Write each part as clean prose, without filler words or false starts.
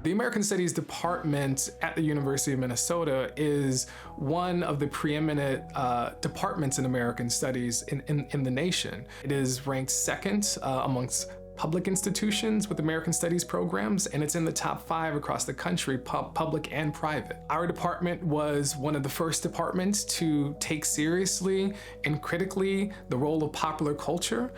The American Studies department at the University of Minnesota is one of the preeminent departments in American Studies in the nation. It is ranked second amongst public institutions with American Studies programs, and it's in the top 5 across the country, public and private. Our department was one of the first departments to take seriously and critically the role of popular culture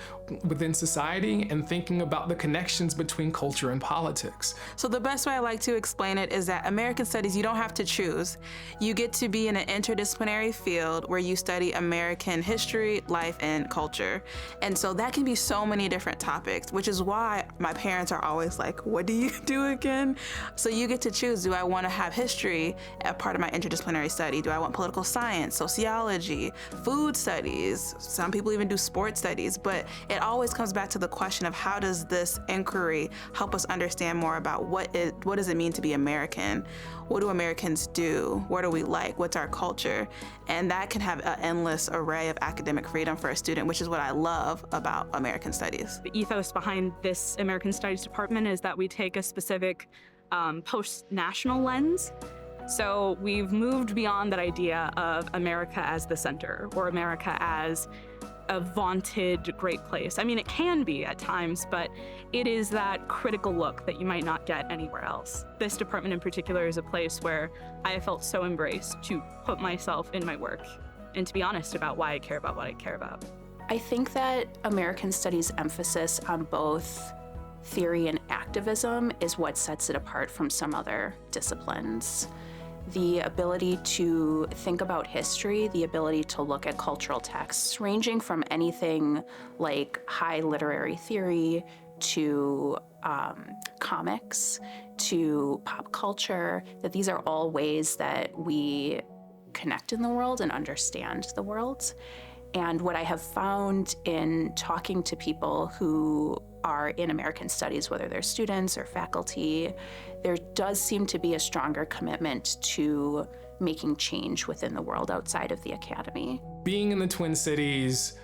within society and thinking about the connections between culture and politics. So the best way I like to explain it is that American Studies, you don't have to choose. You get to be in an interdisciplinary field where you study American history, life, and culture. And so that can be so many different topics, which is why my parents are always like, what do you do again? So you get to choose, do I want to have history as part of my interdisciplinary study? Do I want political science, sociology, food studies? Some people even do sports studies, but it always comes back to the question of how does this inquiry help us understand more about what does it mean to be American? What do Americans do? What do we like? What's our culture? And that can have an endless array of academic freedom for a student, which is what I love about American Studies. The ethos behind this American Studies department is that we take a specific post-national lens. So we've moved beyond that idea of America as the center or America as a vaunted great place. I mean, it can be at times, but it is that critical look that you might not get anywhere else. This department in particular is a place where I have felt so embraced to put myself in my work and to be honest about why I care about what I care about. I think that American Studies' emphasis on both theory and activism is what sets it apart from some other disciplines. The ability to think about history, the ability to look at cultural texts, ranging from anything like high literary theory to comics to pop culture, that these are all ways that we connect in the world and understand the world. And what I have found in talking to people who are in American Studies, whether they're students or faculty, there does seem to be a stronger commitment to making change within the world outside of the academy. Being in the Twin Cities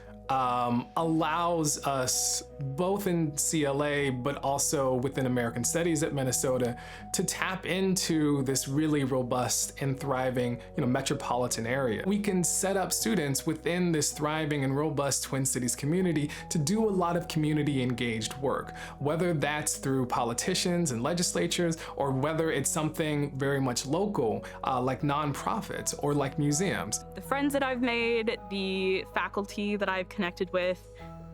allows us, both in CLA, but also within American Studies at Minnesota, to tap into this really robust and thriving, metropolitan area. We can set up students within this thriving and robust Twin Cities community to do a lot of community engaged work, whether that's through politicians and legislatures, or whether it's something very much local, like nonprofits or like museums. The friends that I've made, the faculty that I've connected with,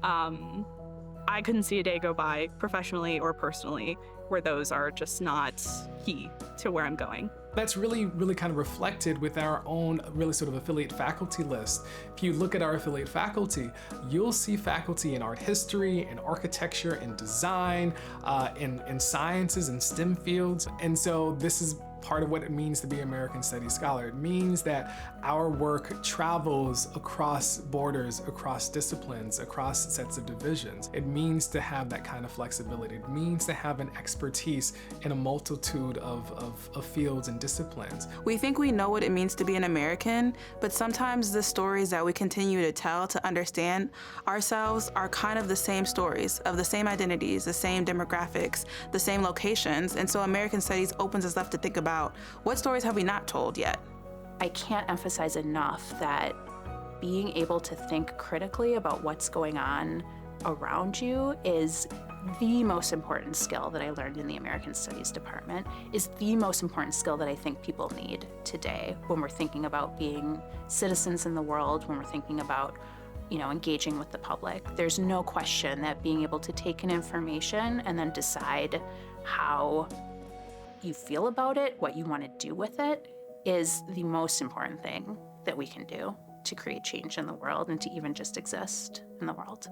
I couldn't see a day go by, professionally or personally, where those are just not key to where I'm going. That's really kind of reflected with our own really sort of affiliate faculty list. If you look at our affiliate faculty, you'll see faculty in art history, in architecture, in design, in sciences and STEM fields. And so this is part of what it means to be an American Studies scholar. It means that our work travels across borders, across disciplines, across sets of divisions. It means to have that kind of flexibility. It means to have an expertise in a multitude of fields and disciplines. We think we know what it means to be an American, but sometimes the stories that we continue to tell to understand ourselves are kind of the same stories, of the same identities, the same demographics, the same locations. And so American Studies opens us up to think about what stories have we not told yet. I can't emphasize enough that being able to think critically about what's going on around you is the most important skill that I learned in the American Studies department, is the most important skill that I think people need today when we're thinking about being citizens in the world, when we're thinking about engaging with the public. There's no question that being able to take in information and then decide how you feel about it, what you want to do with it, is the most important thing that we can do to create change in the world and to even just exist in the world.